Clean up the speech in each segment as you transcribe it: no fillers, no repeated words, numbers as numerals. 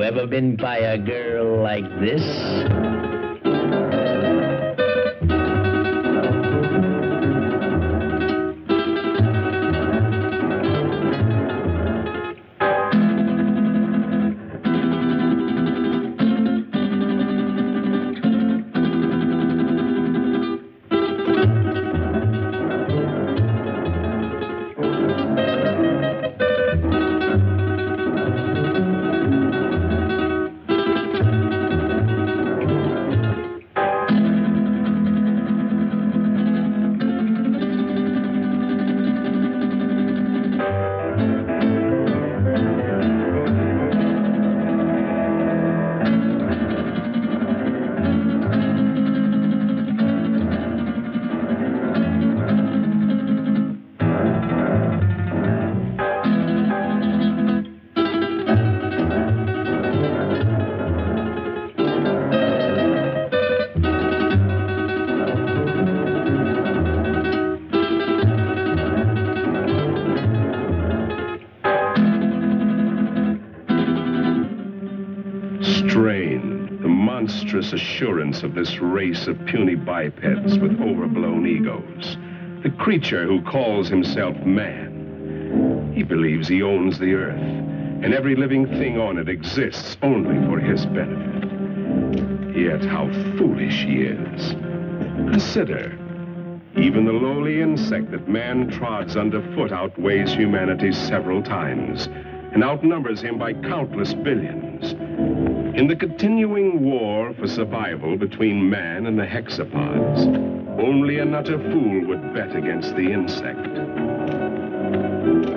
You ever been by a girl like this? Assurance of this race of puny bipeds with overblown egos. The creature who calls himself man. He believes he owns the earth, and every living thing on it exists only for his benefit. Yet how foolish he is. Consider, even the lowly insect that man trods underfoot outweighs humanity several times, and outnumbers him by countless billions. In the continuing war for survival between man and the hexapods, only an utter fool would bet against the insect.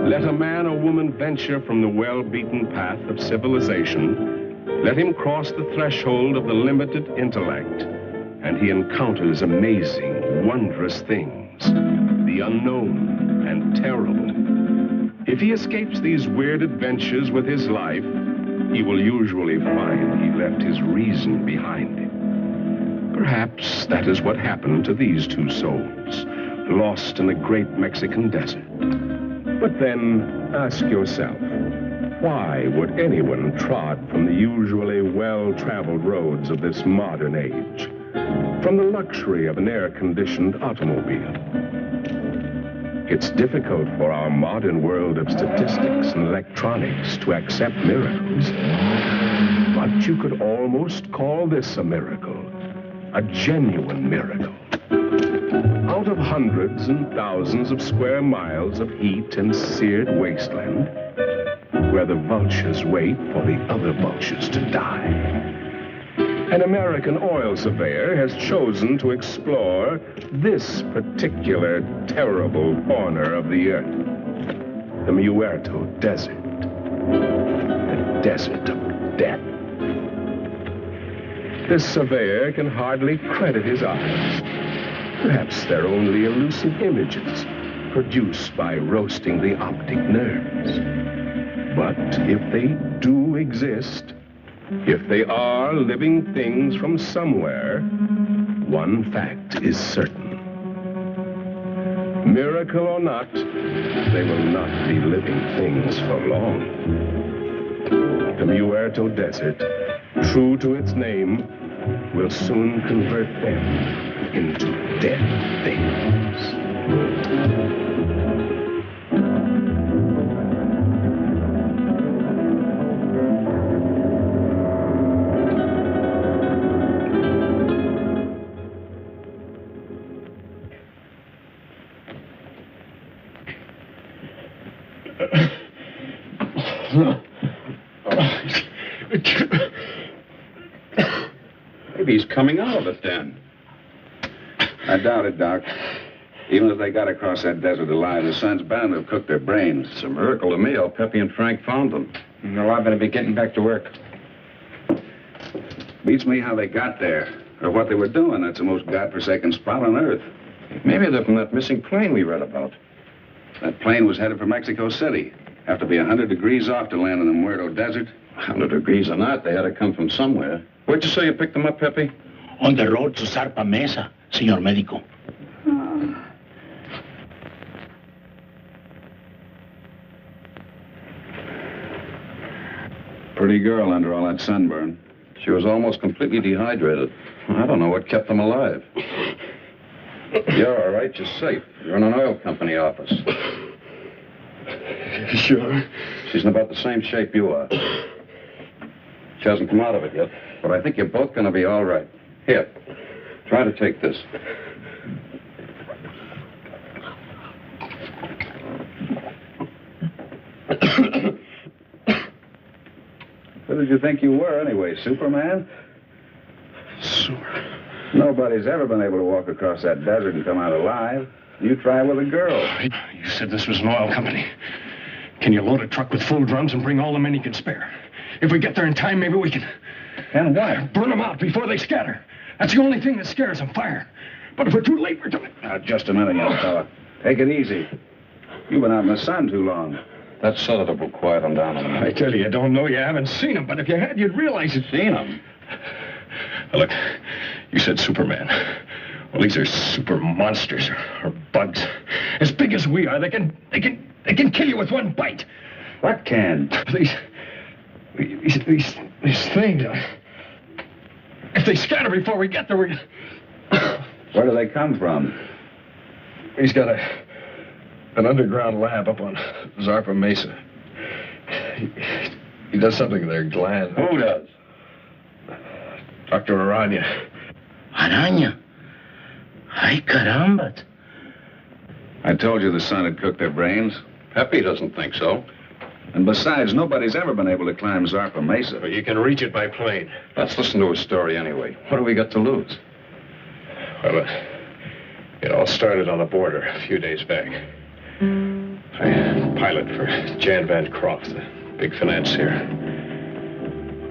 Let a man or woman venture from the well-beaten path of civilization, let him cross the threshold of the limited intellect, and he encounters amazing, wondrous things, the unknown and terrible. If he escapes these weird adventures with his life, he will usually find he left his reason behind him. Perhaps that is what happened to these two souls, lost in the great Mexican desert. But then, ask yourself, why would anyone trod from the usually well-traveled roads of this modern age, from the luxury of an air-conditioned automobile? It's difficult for our modern world of statistics and electronics to accept miracles. But you could almost call this a miracle, a genuine miracle. Out of hundreds and thousands of square miles of heat and seared wasteland, where the vultures wait for the other vultures to die, an American oil surveyor has chosen to explore this particular terrible corner of the earth, the Muerto Desert, the desert of death. This surveyor can hardly credit his eyes. Perhaps they're only elusive images produced by roasting the optic nerves. But if they do exist, if they are living things from somewhere, one fact is certain. Miracle or not, they will not be living things for long. The Muerto Desert, true to its name, will soon convert them into dead things. Maybe he's coming out of it then. I doubt it, Doc. Even if they got across that desert alive, the sun's bound to have cooked their brains. It's a miracle to me how Pepe and Frank found them. No, I better be getting back to work. Beats me how they got there, or what they were doing. That's the most godforsaken spot on Earth. Maybe they're from that missing plane we read about. That plane was headed for Mexico City. Have to be 100 degrees off to land in the Muerto Desert. 100 degrees or not, they had to come from somewhere. Where'd you say you picked them up, Pepe? On the road to Zarpa Mesa, señor médico. Pretty girl under all that sunburn. She was almost completely dehydrated. I don't know what kept them alive. You're all right. You're safe. You're in an oil company office. Sure. She's in about the same shape you are. She hasn't come out of it yet, but I think you're both going to be all right. Here, try to take this. Who did you think you were, anyway, Superman? Nobody's ever been able to walk across that desert and come out alive. You try with a girl. You said this was an oil company. Can you load a truck with full drums and bring all the men you can spare? If we get there in time, maybe we can... And what? Burn them out before they scatter. That's the only thing that scares them, fire. But if we're too late, we're too late. Now, just a minute, young fella. Take it easy. You've been out in the sun too long. That sedative will quiet them down a minute. I tell you, you don't know. You haven't seen them. But if you had, you'd realize it. Seen them? Look, you said Superman. Well, these are super monsters or bugs. As big as we are, they can kill you with one bite. What can? These things. If they scatter before we get there, we... Where do they come from? He's got an underground lab up on Zarpa Mesa. He does something to their gland. Who does? Dr. Aranya. Araña. Ay, caramba. I told you the sun had cooked their brains. Pepe doesn't think so. And besides, nobody's ever been able to climb Zarpa Mesa. But you can reach it by plane. Let's listen to his story anyway. What do we got to lose? Well, it all started on the border a few days back. I pilot for Jan Van Croft, the big financier.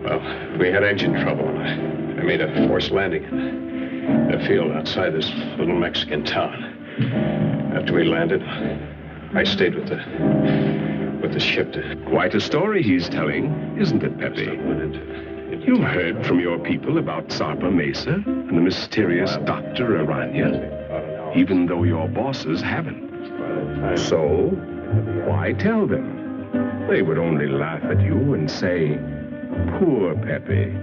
Well, we had engine trouble. I made a forced landing in a field outside this little Mexican town. After we landed, I stayed with the ship to... Quite a story he's telling, isn't it, Pepe? You've heard from your people about Zarpa Mesa and the mysterious Dr. Aranya, even though your bosses haven't. So, why tell them? They would only laugh at you and say, "Poor Pepe,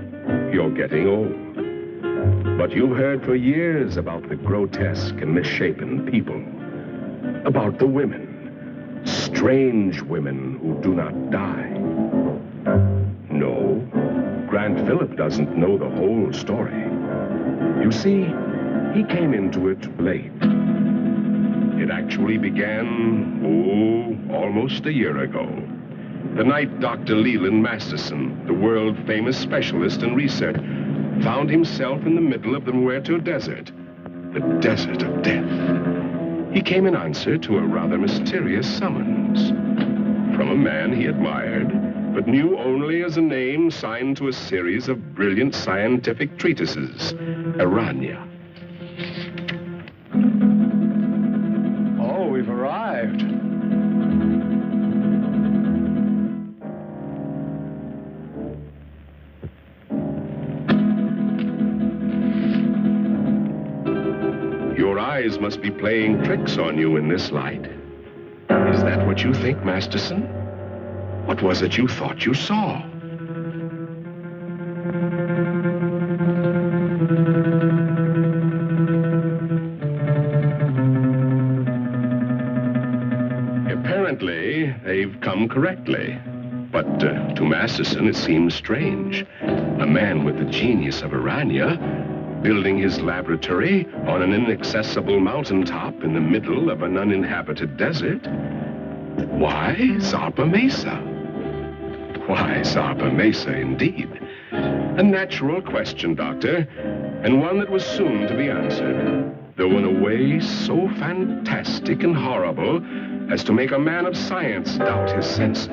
you're getting old." But you've heard for years about the grotesque and misshapen people, about the women, strange women who do not die. No, Grant Phillip doesn't know the whole story. You see, he came into it late. It actually began, almost a year ago. The night Dr. Leland Masterson, the world-famous specialist in research, found himself in the middle of the Muerto Desert, the desert of death. He came in answer to a rather mysterious summons from a man he admired, but knew only as a name signed to a series of brilliant scientific treatises, Aranya. Oh, we've arrived. Your eyes must be playing tricks on you in this light. Is that what you think, Masterson? What was it you thought you saw? Apparently, they've come correctly. But to Masterson, it seems strange. A man with the genius of Aranya building his laboratory on an inaccessible mountaintop in the middle of an uninhabited desert. Why Zarpa Mesa? Why Zarpa Mesa, indeed? A natural question, Doctor, and one that was soon to be answered, though in a way so fantastic and horrible as to make a man of science doubt his senses.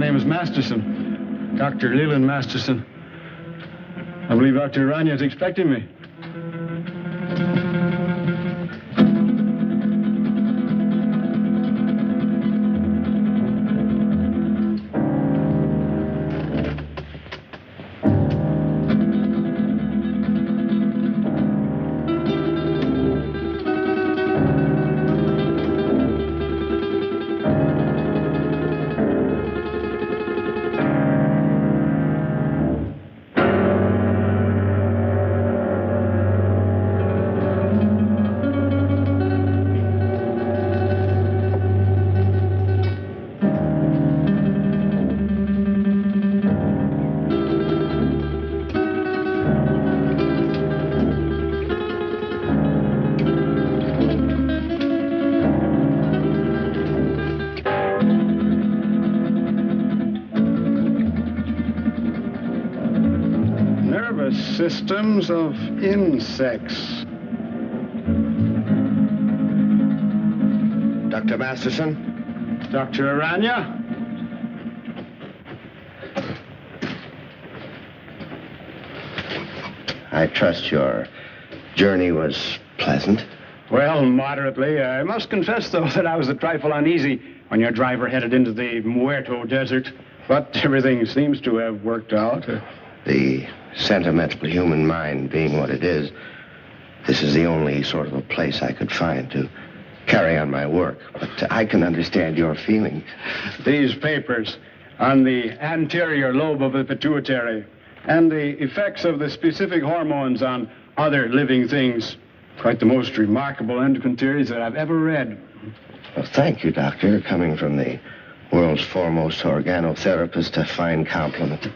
name is Masterson. Dr. Leland Masterson. I believe Dr. Aranya is expecting me. Systems of insects. Dr. Masterson? Dr. Aranya? I trust your journey was pleasant. Well, moderately. I must confess, though, that I was a trifle uneasy when your driver headed into the Muerto Desert. But everything seems to have worked out. The sentimental human mind being what it is, this is the only sort of a place I could find to carry on my work. But I can understand your feelings. These papers on the anterior lobe of the pituitary and the effects of the specific hormones on other living things. Quite the most remarkable endocrine theories that I've ever read. Well, thank you, Doctor. Coming from the world's foremost organotherapist, a fine compliment.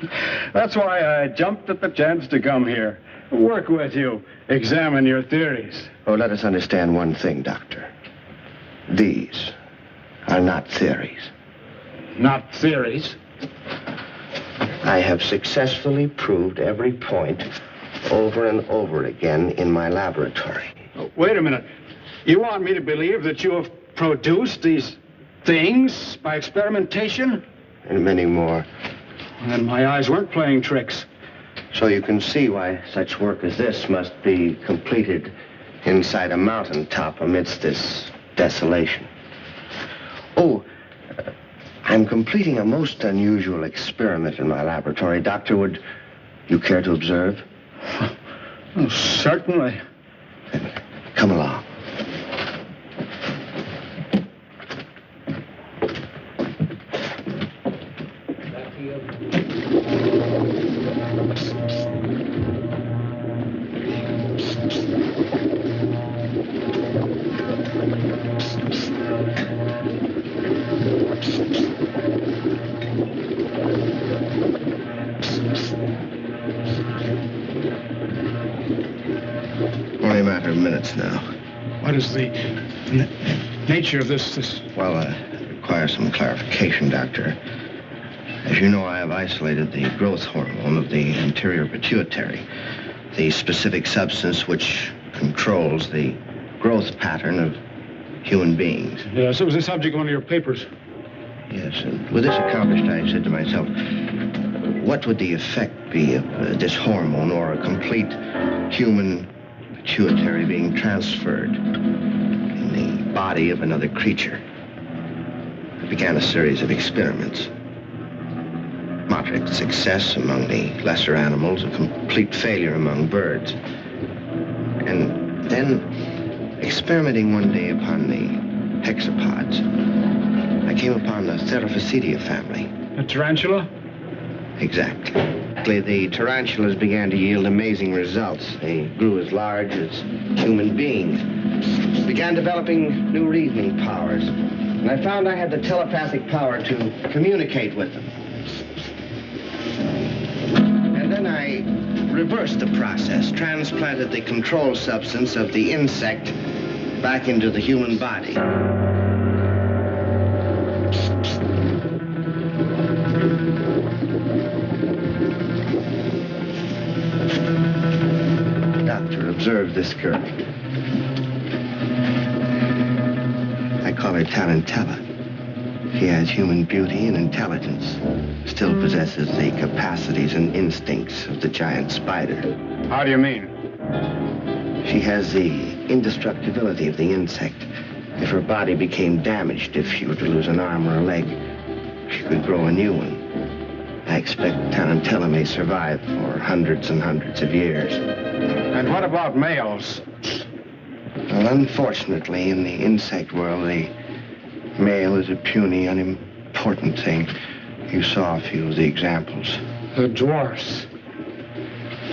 That's why I jumped at the chance to come here. Work with you. Examine your theories. Oh, let us understand one thing, Doctor. These are not theories. Not theories? I have successfully proved every point over and over again in my laboratory. Oh, wait a minute. You want me to believe that you have produced these things by experimentation? And many more. And my eyes weren't playing tricks. So you can see why such work as this must be completed inside a mountaintop amidst this desolation. Oh, I'm completing a most unusual experiment in my laboratory. Doctor, would you care to observe? Oh, certainly. Then come along. Only a matter of minutes now. What is the nature of this? Well, it requires some clarification, Doctor. As you know, I have isolated the growth hormone of the anterior pituitary, the specific substance which controls the growth pattern of human beings. Yes, it was the subject of one of your papers. Yes, and with this accomplished, I said to myself, what would the effect be of this hormone or a complete human pituitary being transferred in the body of another creature? I began a series of experiments. Moderate success among the lesser animals, a complete failure among birds. And then, experimenting one day upon the hexapods, I came upon the Theraphysidia family. A tarantula? Exactly. The tarantulas began to yield amazing results. They grew as large as human beings, began developing new reasoning powers, and I found I had the telepathic power to communicate with them. And then I reversed the process, transplanted the control substance of the insect back into the human body. Doctor, observe this girl. I call her Tarantella. She has human beauty and intelligence, still possesses the capacities and instincts of the giant spider. How do you mean? She has the indestructibility of the insect. If her body became damaged, if she were to lose an arm or a leg, she could grow a new one. I expect Tarantella may survive for hundreds and hundreds of years. And what about males? Well, unfortunately, in the insect world, the male is a puny, unimportant thing. You saw a few of the examples. The dwarfs.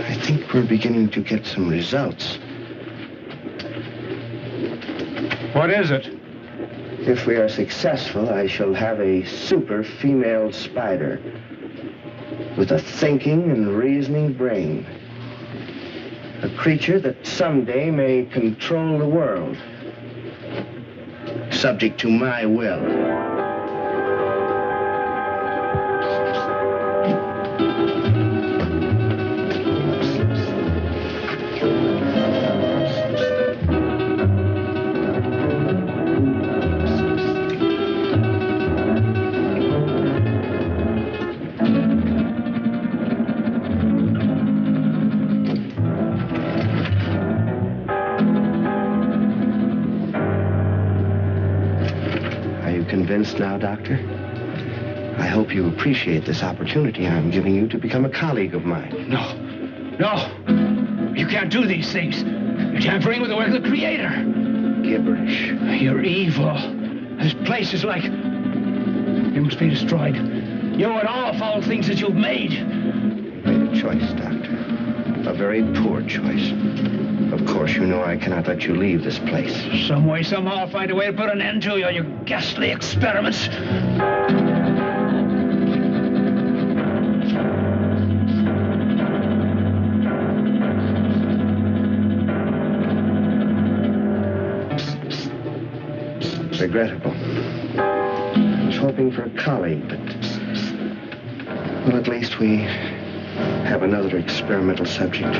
I think we're beginning to get some results. What is it? If we are successful, I shall have a super female spider with a thinking and reasoning brain. A creature that someday may control the world, subject to my will. Convinced now, Doctor? I hope you appreciate this opportunity I'm giving you to become a colleague of mine. No. You can't do these things. You're tampering with the work of the Creator. Gibberish. You're evil. This place is like... It must be destroyed. You and all foul things that you've made. You made a choice, Doctor. A very poor choice. Of course, you know I cannot let you leave this place. Some way, somehow, I'll find a way to put an end to your ghastly experiments. Regrettable. I was hoping for a colleague, but... Well, at least we have another experimental subject.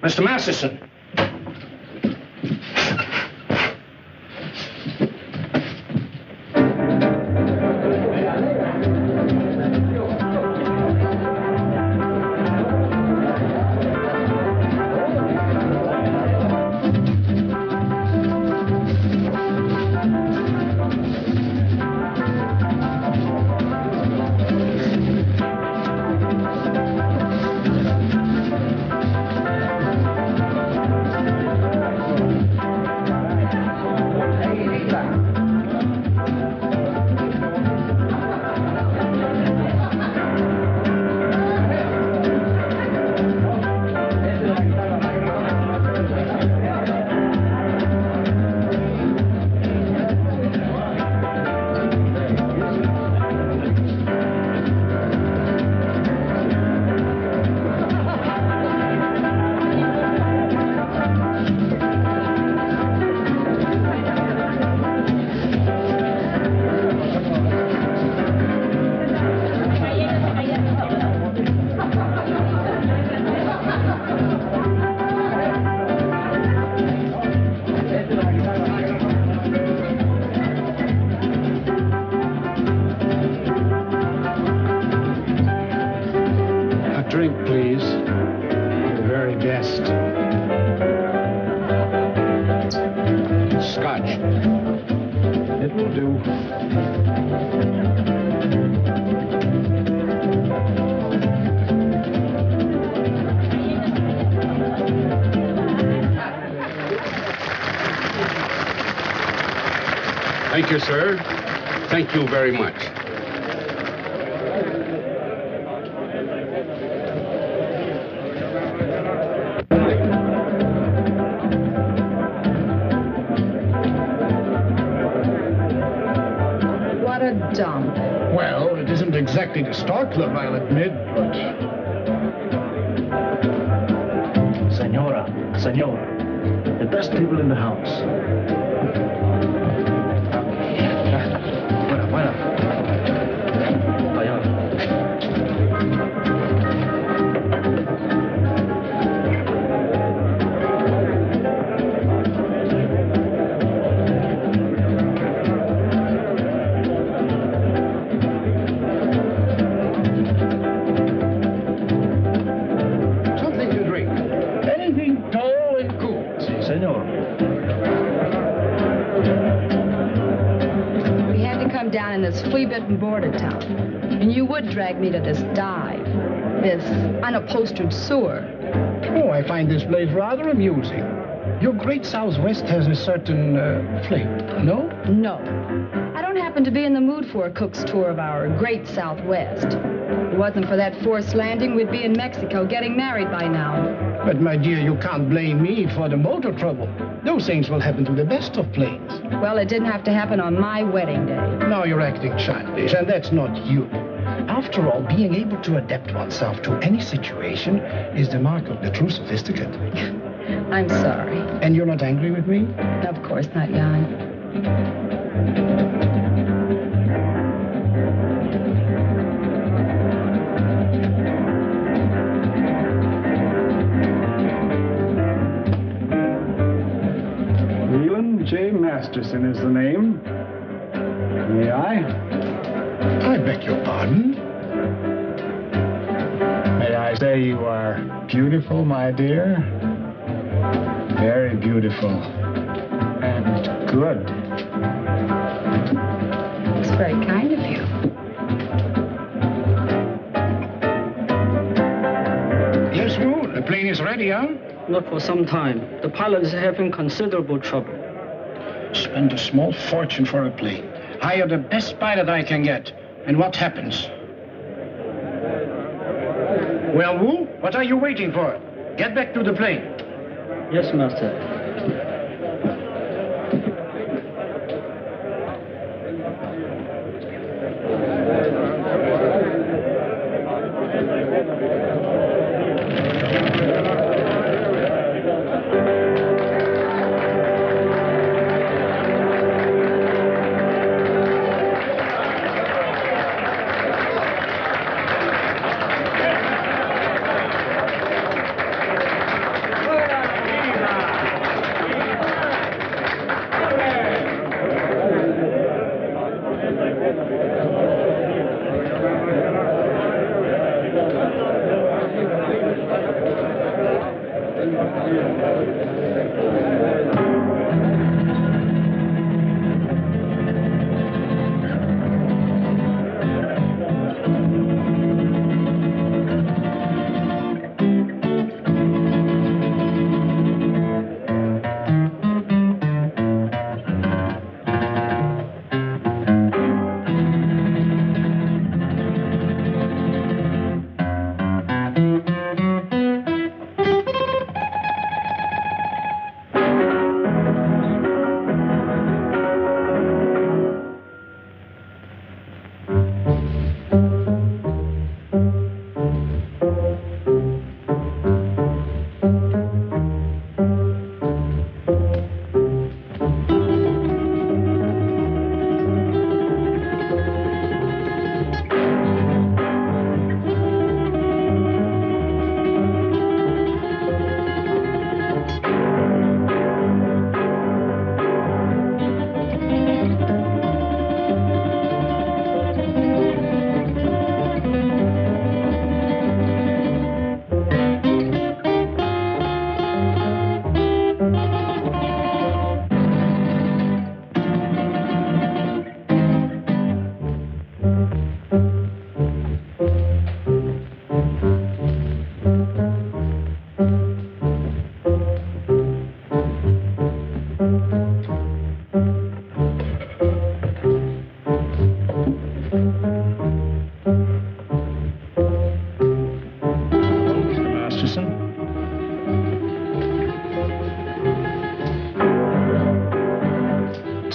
Mr. Masterson. Drink, please. The very best. Scotch. It will do. Thank you, sir. Thank you very much. What a dump. Well, it isn't exactly the Star Club, I'll admit, but... Senora, the best people in the house. Fuera. Allá. Something to drink. Anything tall and cool. Si, senor. We had to come down in this flea-bitten border town. And you would drag me to this dive, this unupholstered sewer. Oh, I find this place rather amusing. Your great Southwest has a certain flavor, no? No. I don't happen to be in the mood for a cook's tour of our great Southwest. If it wasn't for that forced landing, we'd be in Mexico getting married by now. But, my dear, you can't blame me for the motor trouble. Those things will happen to the best of planes. Well, it didn't have to happen on my wedding day. Now you're acting childish, and that's not you. After all, being able to adapt oneself to any situation is the mark of the true sophisticate. I'm sorry. And you're not angry with me? Of course not, Jan. Leland J. Masterson is the name. May I? I beg your pardon? May I say you are beautiful, my dear? Very beautiful. And good. It's very kind of you. Yes, Wu, the plane is ready, huh? Not for some time. The pilot is having considerable trouble. Spend a small fortune for a plane. Hire the best pilot I can get. And what happens? Well, Wu, what are you waiting for? Get back to the plane. Yes, master.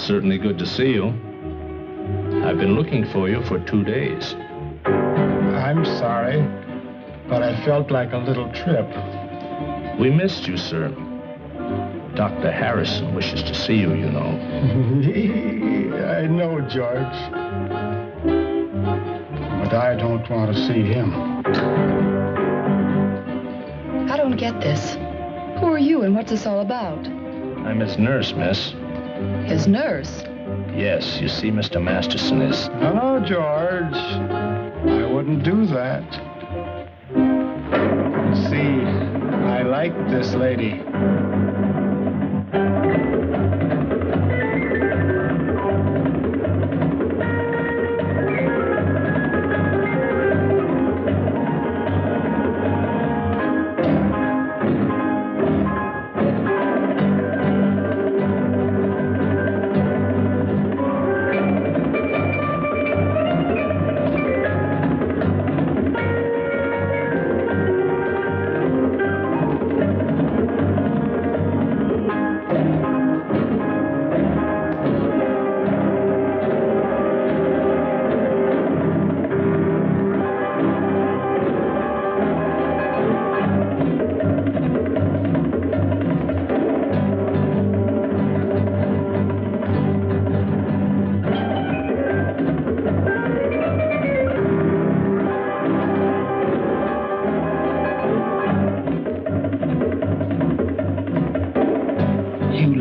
certainly good to see you. I've been looking for you for 2 days. I'm sorry, but I felt like a little trip. We missed you, sir. Dr. Harrison wishes to see you, you know. I know, George. But I don't want to see him. I don't get this. Who are you and what's this all about? I'm his nurse, miss. His nurse? Yes, you see, Mr. Masterson is... No, George. I wouldn't do that. See, I like this lady.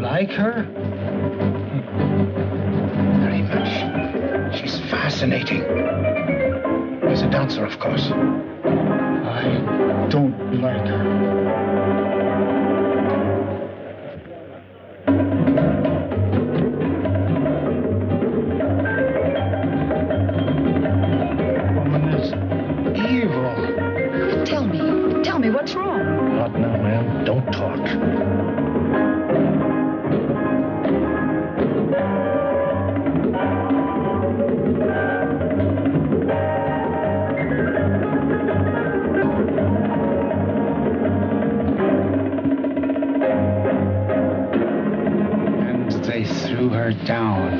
Like her? Very much. She's fascinating. As a dancer, of course. I don't like her. Woman is evil. Tell me what's wrong? Not now, ma'am. Don't talk. Threw her down,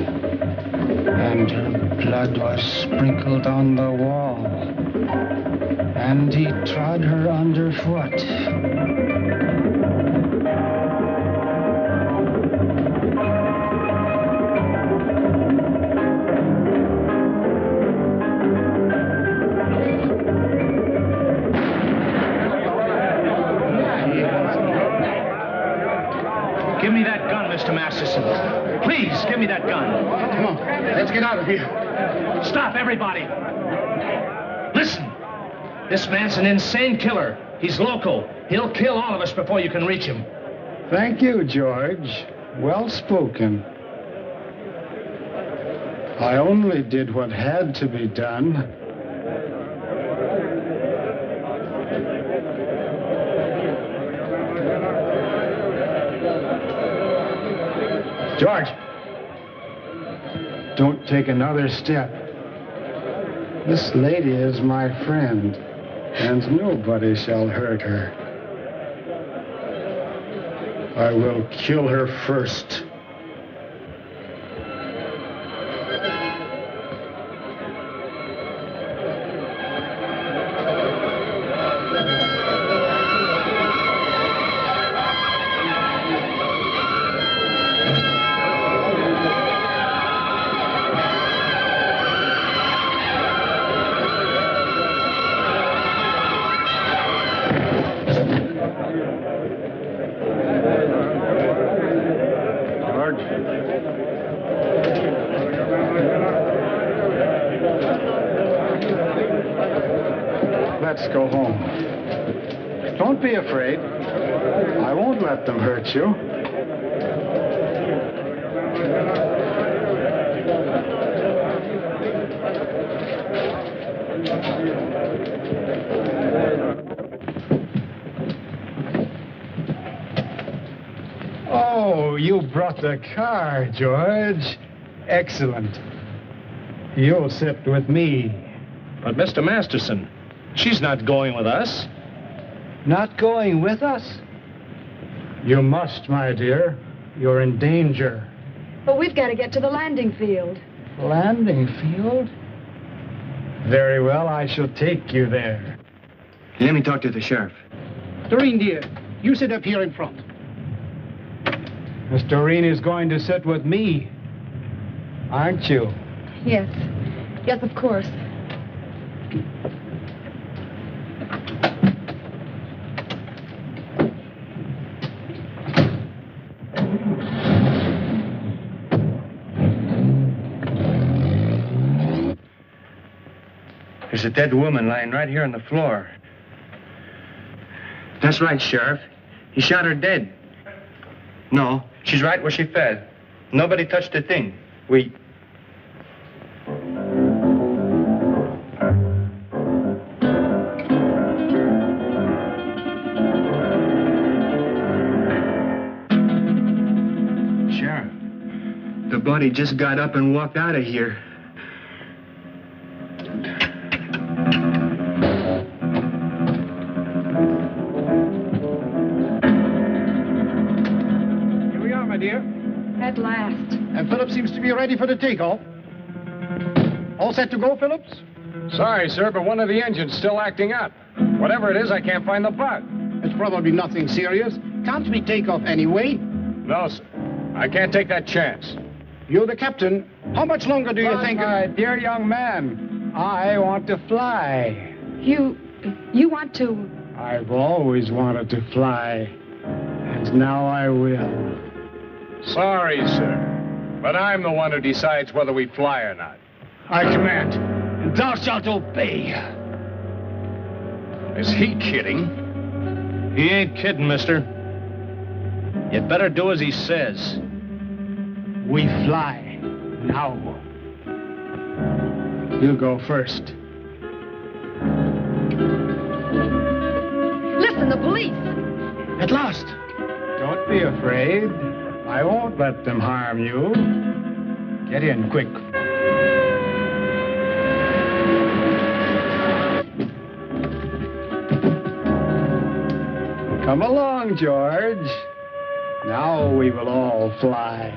and her blood was sprinkled on the wall, and he trod her underfoot. Give me that gun, Mr. Masterson. Please, give me that gun. Come on, let's get out of here. Stop, everybody. Listen. This man's an insane killer. He's local. He'll kill all of us before you can reach him. Thank you, George. Well spoken. I only did what had to be done. George, don't take another step. This lady is my friend, and nobody shall hurt her. I will kill her first. Let's go home. Don't be afraid. I won't let them hurt you. Oh, you brought the car, George. Excellent. You'll sit with me. But, Mr. Masterson, she's not going with us. Not going with us? You must, my dear. You're in danger. But we've got to get to the landing field. Landing field? Very well, I shall take you there. Let me talk to the sheriff. Doreen, dear, you sit up here in front. Miss Doreen is going to sit with me, aren't you? Yes. Yes, of course. There's a dead woman lying right here on the floor. That's right, Sheriff. He shot her dead. No, she's right where she fell. Nobody touched a thing. We... Sheriff, the body just got up and walked out of here. At last. And Phillips seems to be ready for the takeoff. All set to go, Phillips? Sorry, sir, but one of the engines still acting up. Whatever it is, I can't find the bug. It's probably nothing serious. Can't we take off anyway? No, sir. I can't take that chance. You're the captain. How much longer do you think... My dear young man, I want to fly. You want to... I've always wanted to fly. And now I will. Sorry, sir, but I'm the one who decides whether we fly or not. I command, and thou shalt obey. Is he kidding? He ain't kidding, mister. You'd better do as he says. We fly now. You go first. Listen, the police! At last! Don't be afraid. I won't let them harm you. Get in, quick. Come along, George. Now we will all fly.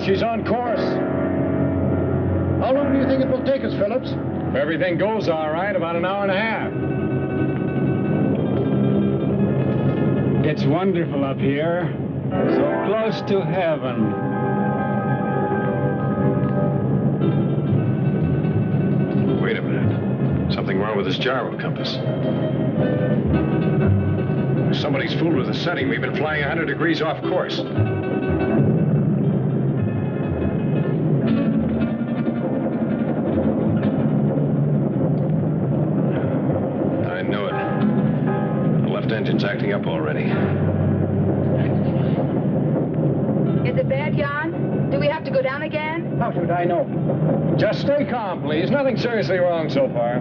She's on course. How long do you think it will take us, Phillips? If everything goes all right, about an hour and a half. It's wonderful up here. So close to heaven. Wait a minute. Something wrong with this gyro compass. Somebody's fooled with the setting. We've been flying 100 degrees off course. Engine's acting up already. Is it bad, Jan? Do we have to go down again? How should I know? Just stay calm, please. Nothing seriously wrong so far.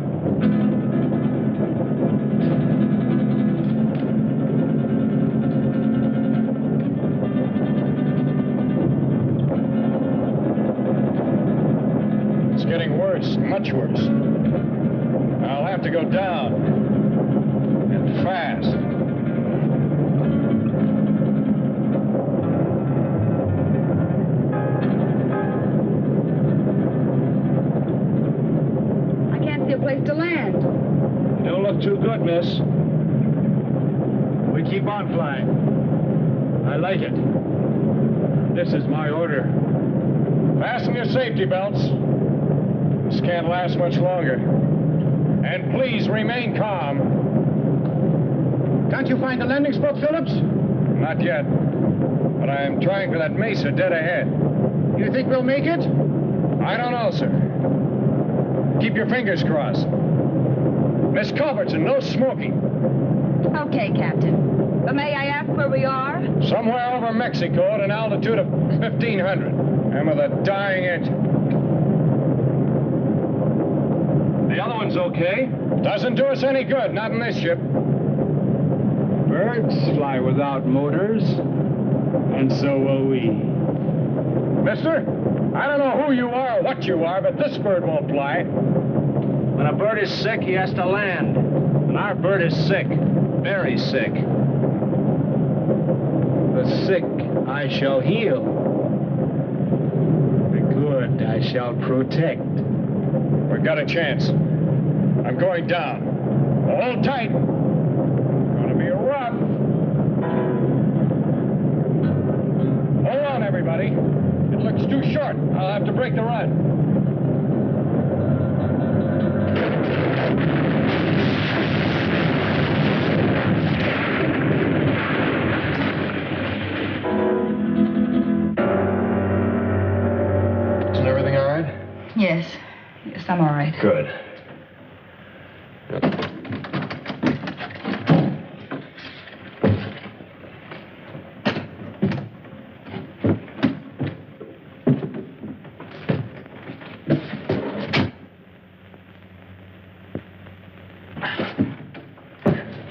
It's getting worse, much worse. I'll have to go down. And fast. Place to land. You don't look too good, miss. We keep on flying. I like it. This is my order. Fasten your safety belts. This can't last much longer. And please remain calm. Can't you find a landing spot, Phillips? Not yet. But I am trying for that Mesa dead ahead. You think we'll make it? I don't know, sir. Keep your fingers crossed. Miss Culbertson, no smoking. Okay, Captain. But may I ask where we are? Somewhere over Mexico at an altitude of 1,500. And with a dying engine. The other one's okay. Doesn't do us any good, not in this ship. Birds fly without motors, and so will we. Mister, I don't know who you are or what you are, but this bird won't fly. When a bird is sick, he has to land. And our bird is sick. Very sick. The sick I shall heal. The good I shall protect. We've got a chance. I'm going down. Hold tight. Gonna be rough. Hold on, everybody. It looks too short. I'll have to break the run. Isn't everything all right? Yes. Yes, I'm all right. Good.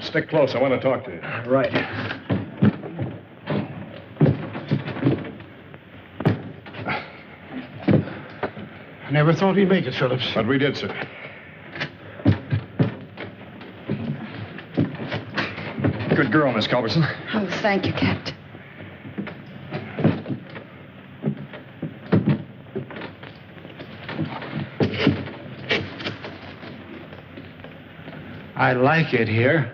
Stick close. I want to talk to you. Right. I never thought he'd make it, Phillips. But we did, sir. Good girl, Miss Culbertson. Oh, thank you, Captain. I like it here.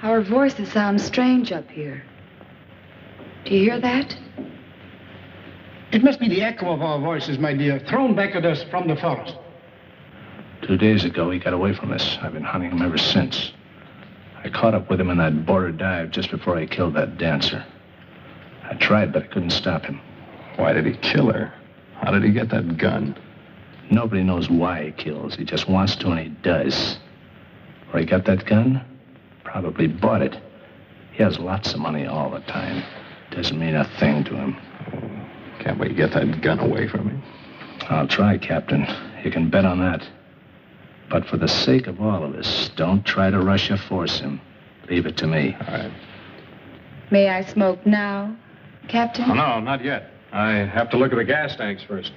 Our voices sound strange up here. Do you hear that? It must be the echo of our voices, my dear, thrown back at us from the forest. 2 days ago, he got away from us. I've been hunting him ever since. I caught up with him in that border dive just before I killed that dancer. I tried, but I couldn't stop him. Why did he kill her? How did he get that gun? Nobody knows why he kills. He just wants to, and he does. Where he got that gun? Probably bought it. He has lots of money all the time. Doesn't mean a thing to him. Can't we get that gun away from him? I'll try, Captain. You can bet on that. But for the sake of all of us, don't try to rush or force him. Leave it to me. All right. May I smoke now, Captain? Oh, no, not yet. I have to look at the gas tanks first.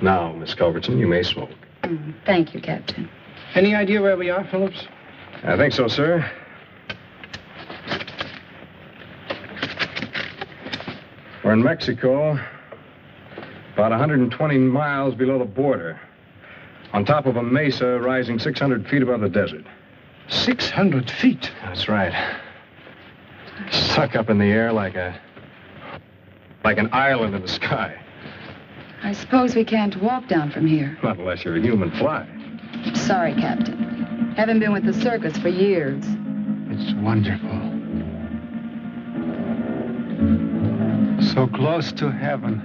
Now, Miss Culbertson, you may smoke. Thank you, Captain. Any idea where we are, Phillips? I think so, sir. We're in Mexico, about 120 miles below the border, on top of a mesa rising 600 feet above the desert. 600 feet? That's right. Stuck up in the air like an island in the sky. I suppose we can't walk down from here. Not unless you're a human fly. Sorry, Captain. Haven't been with the circus for years. It's wonderful. So close to heaven.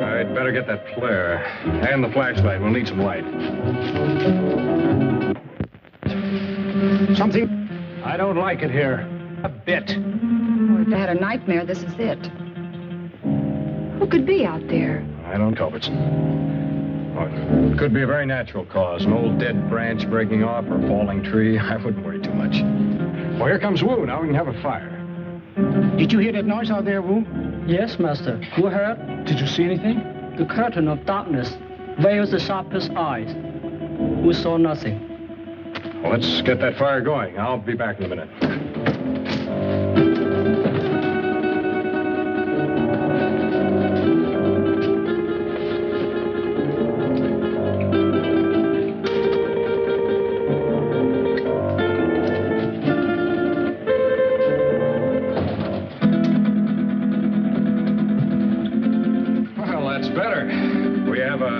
I'd better get that flare. And the flashlight. We'll need some light. Something? I don't like it here. A bit. Oh, if I had a nightmare, this is it. Who could be out there? I don't, Culbertson. Oh, it could be a very natural cause. An old dead branch breaking off or a falling tree. I wouldn't worry too much. Well, here comes Wu. Now we can have a fire. Did you hear that noise out there, Wu? Yes, Master. You heard? Did you see anything? The curtain of darkness veils the sharpest eyes. We saw nothing. Well, let's get that fire going. I'll be back in a minute.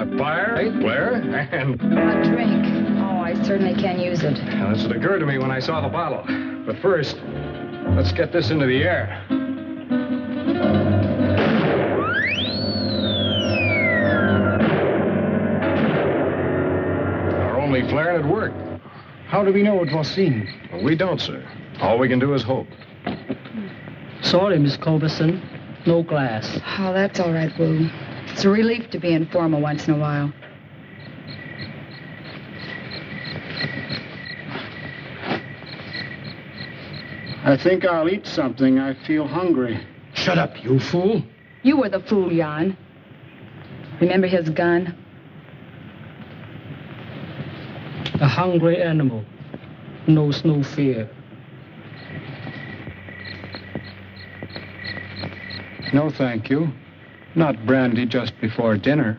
a fire, Blair, and... A drink. Oh, I certainly can use it. Well, this had occurred to me when I saw the bottle. But first, let's get this into the air. Our only flare and it worked. How do we know it was seen? Well, we don't, sir. All we can do is hope. Sorry, Miss Culberson. No glass. Oh, that's all right, Wu. It's a relief to be informal once in a while. I think I'll eat something. I feel hungry. Shut up, you fool. You were the fool, Jan. Remember his gun? A hungry animal knows no fear. No, thank you. Not brandy just before dinner.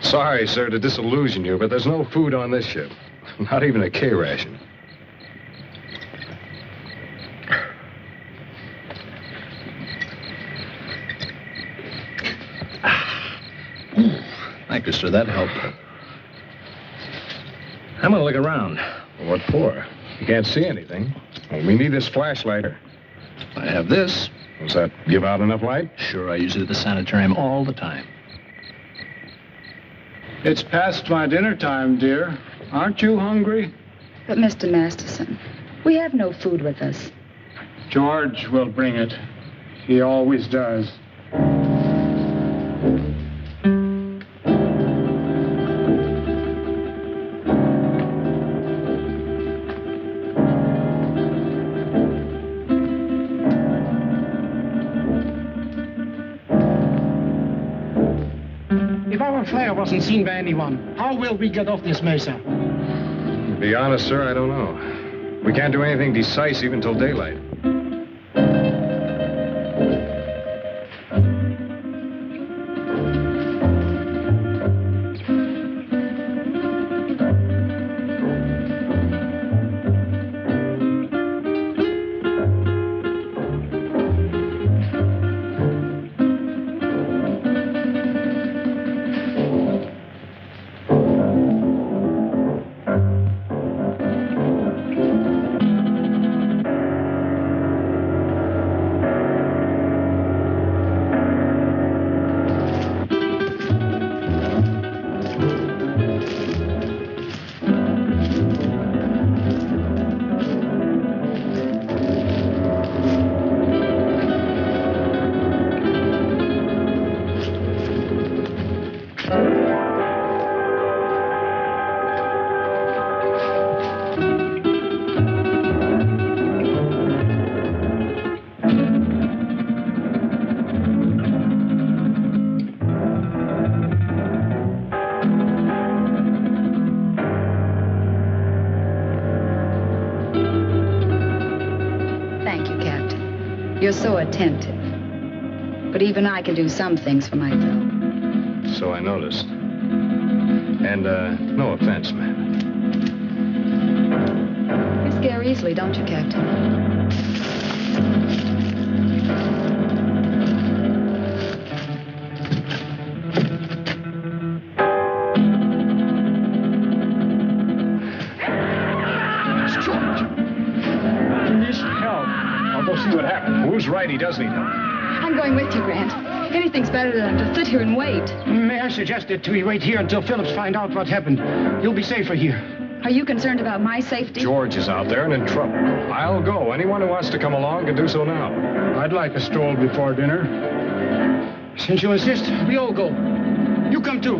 Sorry, sir, to disillusion you, but there's no food on this ship. Not even a K ration. Thank you, sir. That helped. I'm gonna look around. What for? You can't see anything. Well, we need this flashlight. I have this. Does that give out enough light? Sure, I use it at the sanitarium all the time. It's past my dinner time, dear. Aren't you hungry? But, Mr. Masterson, we have no food with us. George will bring it. He always does. If our flare wasn't seen by anyone, how will we get off this mesa? To be honest, sir, I don't know. We can't do anything decisive until daylight. You're so attentive. But even I can do some things for myself. So I noticed. And, no offense, ma'am. You scare easily, don't you, Captain? See what happens. Who's right? He does need help. I'm going with you, Grant. Anything's better than to sit here and wait. May I suggest that we wait here until Phillips find out what happened? You'll be safer here. Are you concerned about my safety? George is out there and in trouble. I'll go. Anyone who wants to come along can do so now. I'd like a stroll before dinner. Since you insist, we all go. You come too.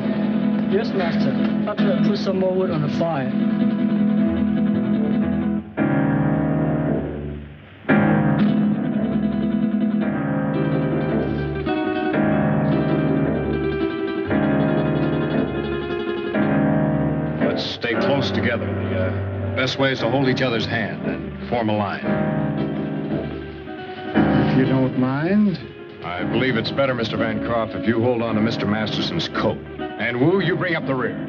Yes, Master. But put some more wood on the fire. Stay close together. The best way is to hold each other's hand and form a line. If you don't mind. I believe it's better, Mr. Bancroft, if you hold on to Mr. Masterson's coat. And Wu, you bring up the rear.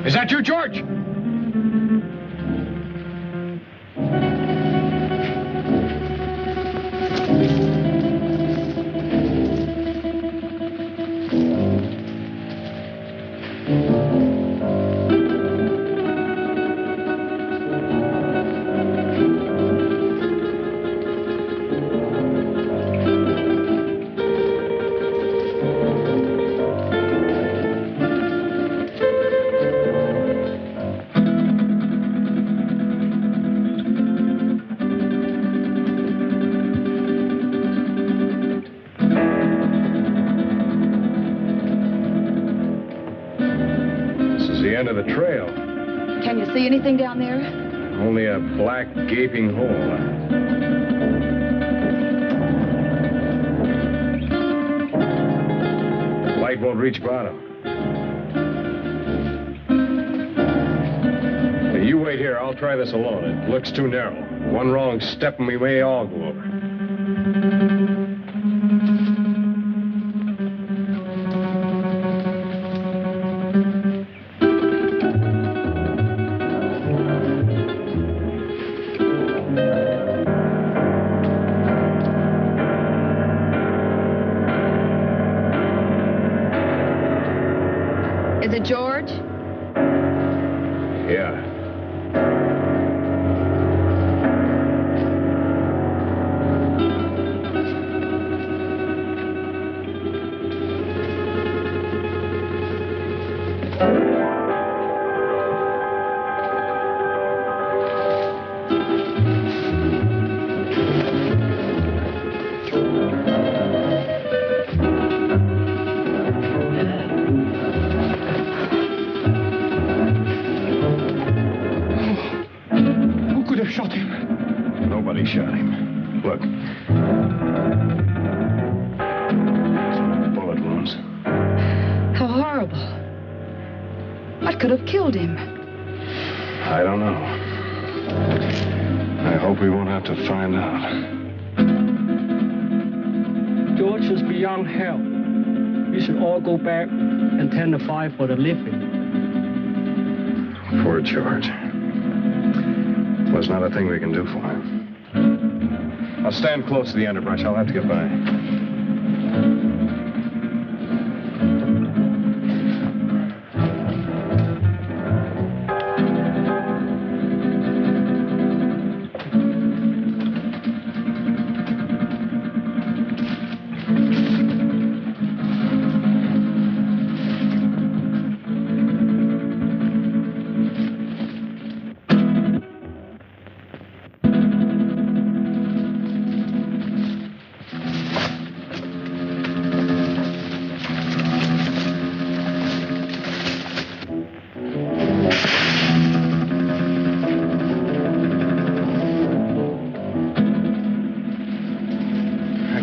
Is that you, George? End of the trail. Can you see anything down there? Only a black, gaping hole. Light won't reach bottom. Hey, you wait here. I'll try this alone. It looks too narrow. One wrong step and we may all go over. Is it George? Yeah. Nobody shot him. Look. Bullet wounds. How horrible. What could have killed him? I don't know. I hope we won't have to find out. George is beyond help. We should all go back and tend the fire for the living. Poor George. Well, there's not a thing we can do for him. I'll stand close to the underbrush. I'll have to get by.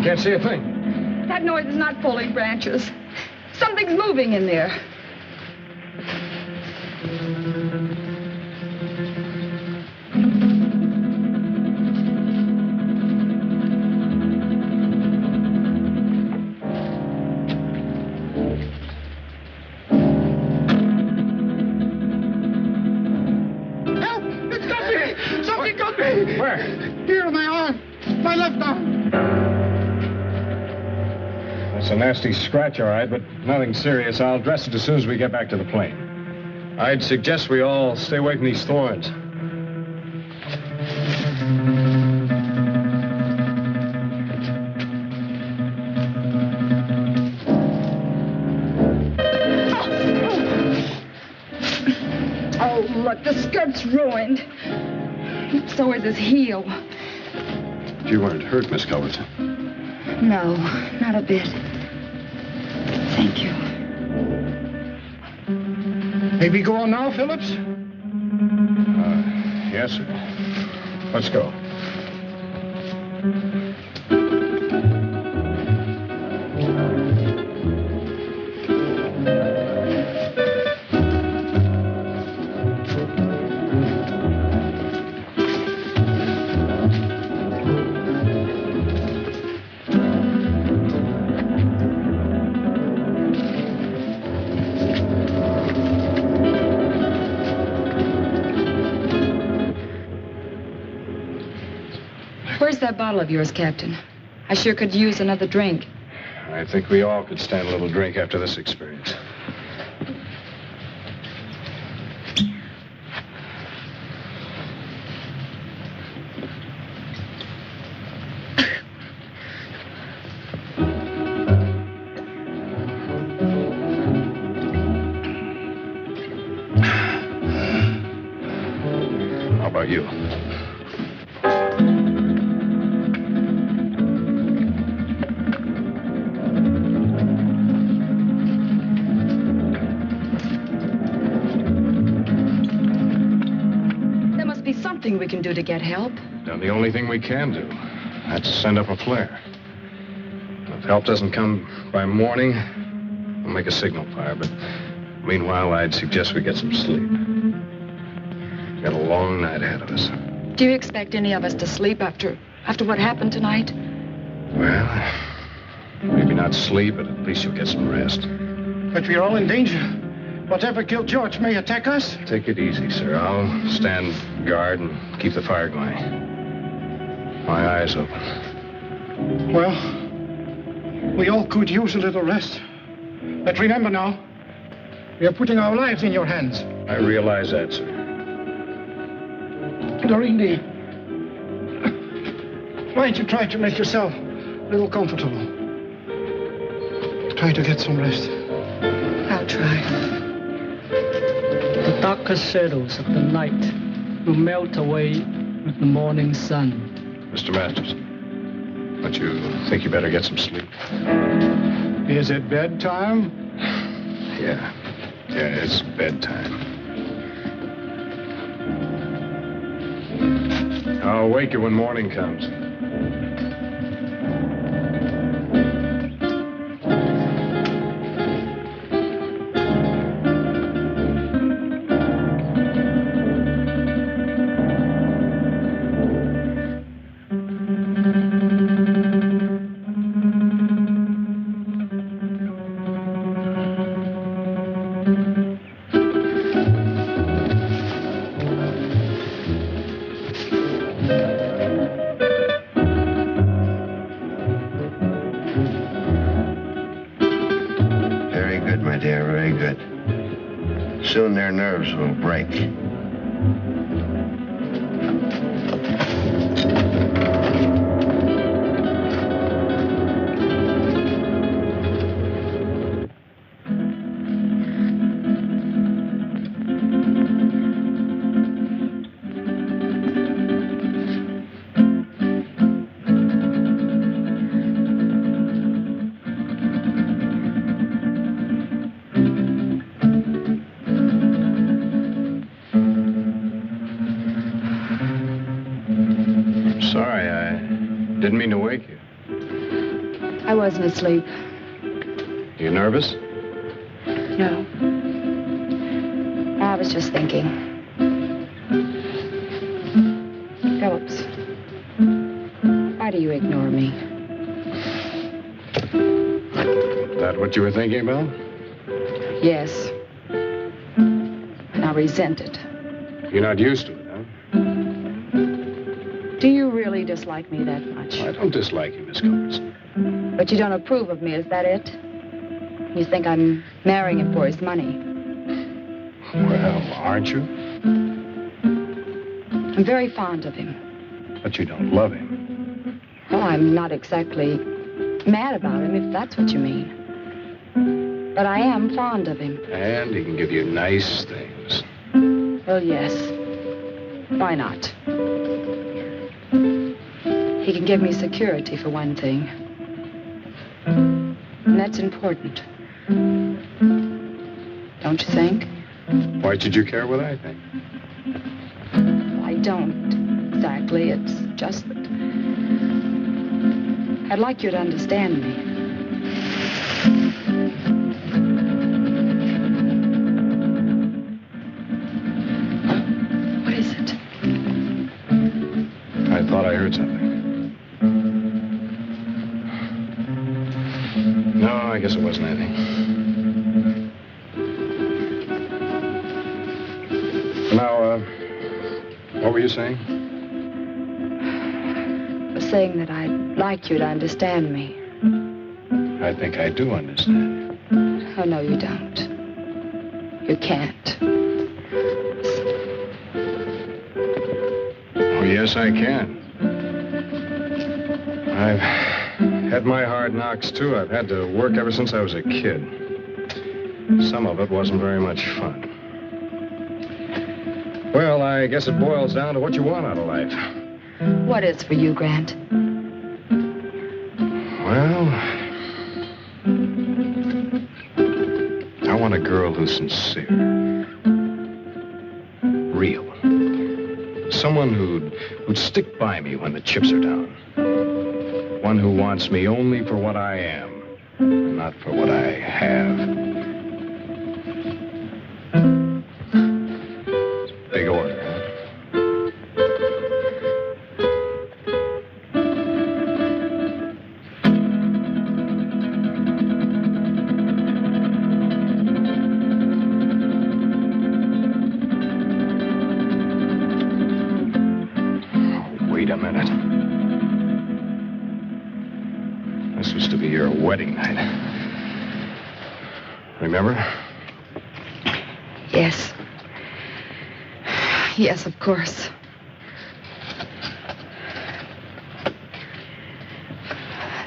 Can't see a thing. That noise is not pulling branches. Something's moving in there. Help! It's got me! Something got me! Where? Here in my arm. My left arm. It's a nasty scratch, all right, but nothing serious. I'll dress it as soon as we get back to the plane. I'd suggest we all stay away from these thorns. Oh, look, the skirt's ruined. So is his heel. You weren't hurt, Miss Culbertson. No, not a bit. Thank you. May we go on now, Phillips? Yes, sir. Let's go. Where's that bottle of yours, Captain? I sure could use another drink. I think we all could stand a little drink after this experience. How about you? There must be something we can do to get help. Done the only thing we can do. That's send up a flare. If help doesn't come by morning, we'll make a signal fire. But meanwhile, I'd suggest we get some sleep. We've got a long night ahead of us. Do you expect any of us to sleep after what happened tonight? Well, maybe not sleep, but at least you'll get some rest. But we're all in danger. Whatever killed George may attack us. Take it easy, sir. I'll stand guard and keep the fire going. My eyes open. Well, we all could use a little rest. But remember now, we are putting our lives in your hands. I realize that, sir. Doreen, why don't you try to make yourself a little comfortable? Try to get some rest. I'll try. The darker shadows of the night will melt away with the morning sun. Mr. Masters, don't you think you better get some sleep? Is it bedtime? Yeah, it's bedtime. I'll wake you when morning comes. Very good, my dear, very good. Soon their nerves will break. Sorry, I didn't mean to wake you. I wasn't asleep. You nervous? No. I was just thinking. Phillips, why do you ignore me? That what you were thinking about? Yes. And I resent it. You're not used to it, huh? Do you really dislike me that much? I don't dislike you, Miss Culbertson. But you don't approve of me, is that it? You think I'm marrying him for his money. Well, aren't you? I'm very fond of him. But you don't love him. Well, I'm not exactly mad about him, if that's what you mean. But I am fond of him. And he can give you nice things. Well, yes. Why not? He can give me security, for one thing. And that's important. Don't you think? Why should you care what I think? I don't exactly. It's just that I'd like you to understand me. What is it? I thought I heard something. No, I guess it wasn't anything. Now, what were you saying? I was saying that I'd like you to understand me. I think I do understand. Oh, no, you don't. You can't. Oh, yes, I can. I've had my hard knocks, too. I've had to work ever since I was a kid. Some of it wasn't very much fun. Well, I guess it boils down to what you want out of life. What is for you, Grant? Well, I want a girl who's sincere. Real. Someone who'd stick by me when the chips are down. One who wants me only for what I am, not for what I have. Big order, huh? Wait a minute. This was to be your wedding night. Remember? Yes. Yes, of course.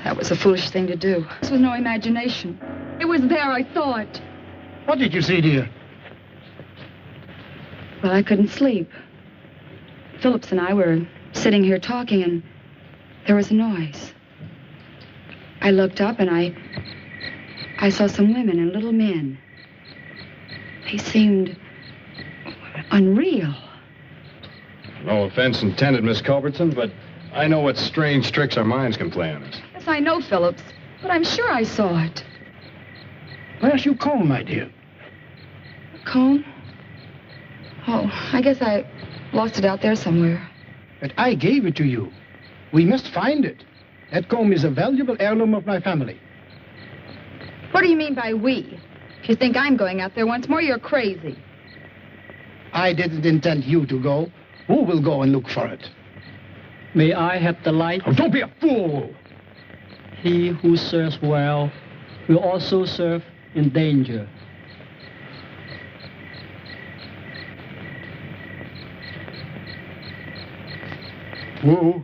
That was a foolish thing to do. This was no imagination. It was there, I thought. What did you see, dear? Well, I couldn't sleep. Phillips and I were sitting here talking, and there was a noise. I looked up, and I saw some women and little men. They seemed unreal. No offense intended, Miss Culbertson, but I know what strange tricks our minds can play on us. Yes, I know, Phillips, but I'm sure I saw it. Where's your comb, my dear? Comb? Oh, I guess I lost it out there somewhere. But I gave it to you. We must find it. That comb is a valuable heirloom of my family. What do you mean by we? If you think I'm going out there once more, you're crazy. I didn't intend you to go. Who will go and look for it? May I have the light? Oh, don't be a fool! He who serves well will also serve in danger. Woo.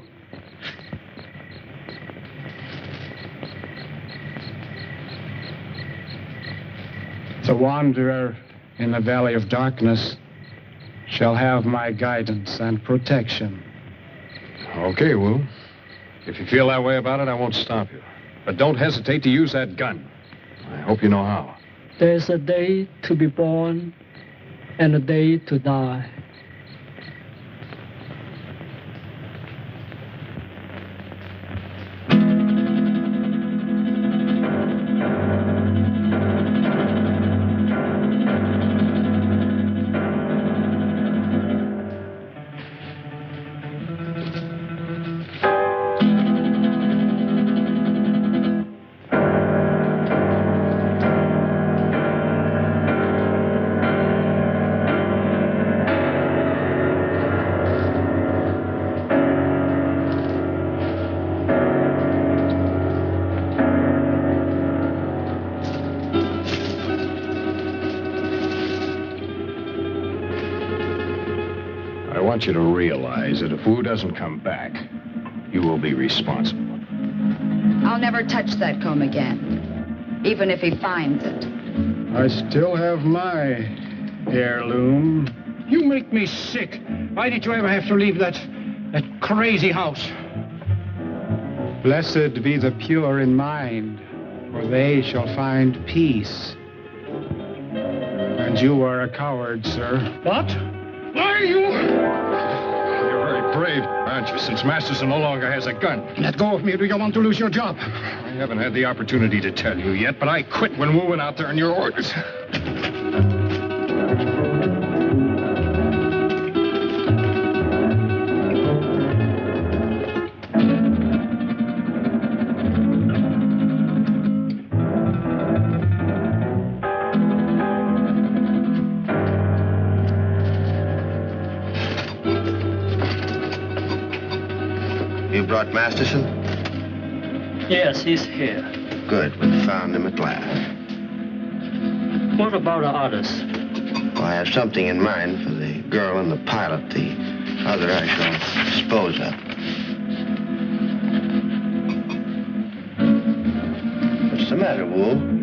The wanderer in the valley of darkness shall have my guidance and protection. Okay, Wu. If you feel that way about it, I won't stop you. But don't hesitate to use that gun. I hope you know how. There's a day to be born and a day to die. I want you to realize that if Wu doesn't come back, you will be responsible. I'll never touch that comb again, even if he finds it. I still have my heirloom. You make me sick. Why did you ever have to leave that crazy house? Blessed be the pure in mind, for they shall find peace. And you are a coward, sir. What? Why are you? You're very brave, aren't you, since Masterson no longer has a gun? Let go of me, or do you want to lose your job? I haven't had the opportunity to tell you yet, but I quit when Wu went out there on your orders. You brought Masterson? Yes, he's here. Good. We found him at last. What about the others? Well, I have something in mind for the girl and the pilot. The other I shall dispose of. What's the matter, Wu?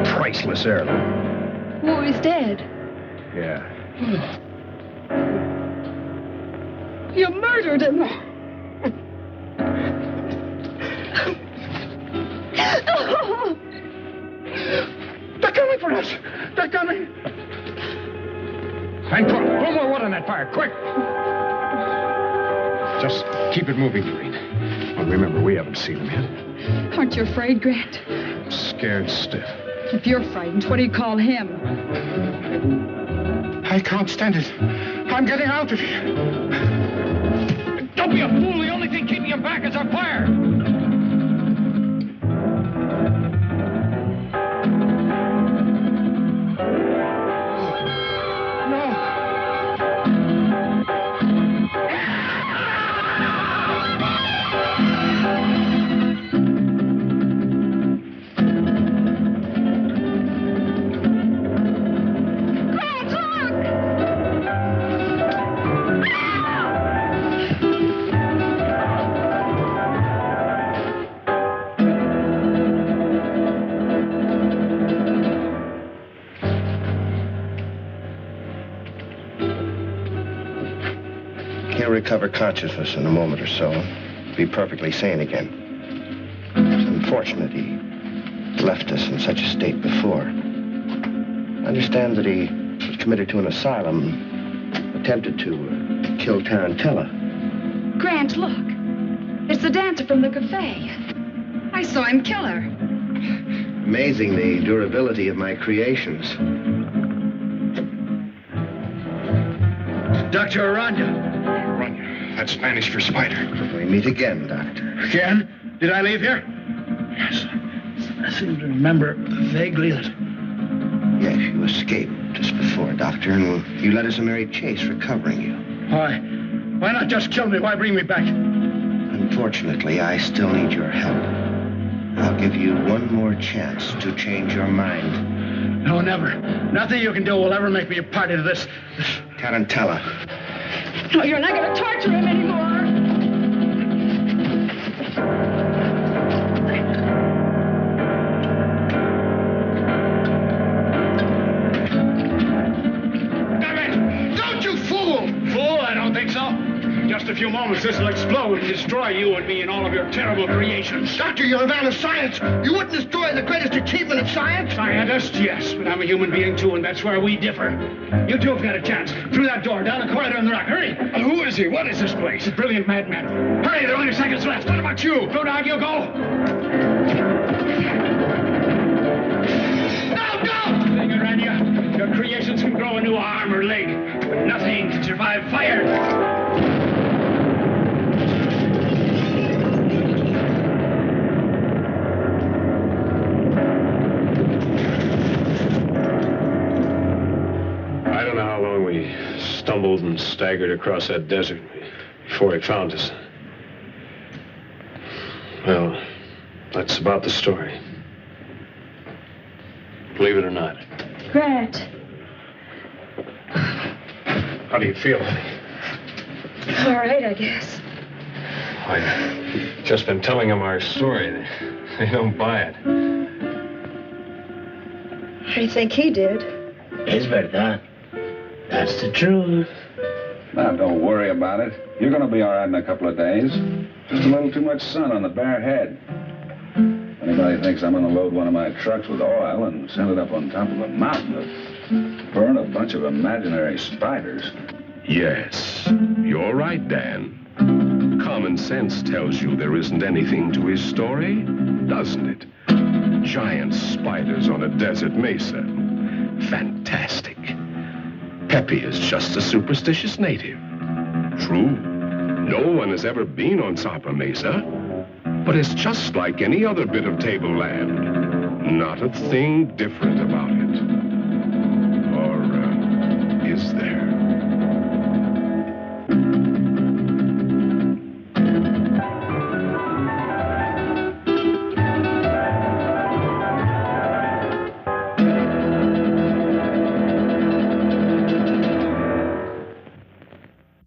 Priceless heirloom. Wu is dead. Yeah. You murdered him. They're coming for us. They're coming. Hank, put more wood on that fire, quick. Just keep it moving, Doreen. Well, remember, we haven't seen him yet. Aren't you afraid, Grant? Scared stiff. If you're frightened, what do you call him? I can't stand it. I'm getting out of here. Don't be a fool. The only thing keeping you back is our fire. Recover consciousness in a moment or so. Be perfectly sane again. It's unfortunate he left us in such a state before. I understand that he was committed to an asylum, attempted to kill Tarantella. Grant, look. It's the dancer from the cafe. I saw him kill her. Amazing the durability of my creations. Dr. Aranya. That's Spanish for spider. We meet again, Doctor. Again? Did I leave here? Yes. I seem to remember vaguely that... Yes, you escaped just before, Doctor, and you led us a merry chase recovering you. Why? Why not just kill me? Why bring me back? Unfortunately, I still need your help. I'll give you one more chance to change your mind. No, never. Nothing you can do will ever make me a party to this. Tarantella. No, you're not going to torture him anymore. Damn it! Don't you fool! Fool? I don't think so. Just a few moments, this will explode and destroy you and me and all of your terrible creations. Doctor, you're a man of science. You wouldn't destroy the greatest achievement of science? Scientist, yes, but I'm a human being, too, and that's where we differ. You two have got a chance. Through that door, down the corridor in the rock. Hurry! Who is he? What is this place? A brilliant madman. Hurry, there are only seconds left. What about you? Go down, you go. No, go! Thing around you. Your creations can grow a new arm or leg, but nothing can survive fire. Stumbled and staggered across that desert before he found us. Well, that's about the story. believe it or not. Grant. How do you feel, honey? All right, I guess. I've just been telling them our story. They don't buy it. How do you think he did? Es verdad. That's the truth. Now, don't worry about it. You're going to be all right in a couple of days. Just a little too much sun on the bare head. Anybody thinks I'm going to load one of my trucks with oil and send it up on top of a mountain to burn a bunch of imaginary spiders? Yes, you're right, Dan. Common sense tells you there isn't anything to his story, doesn't it? Giant spiders on a desert mesa. Fantastic. Pepe is just a superstitious native. True, no one has ever been on Sapa Mesa, but it's just like any other bit of tableland. Not a thing different about it.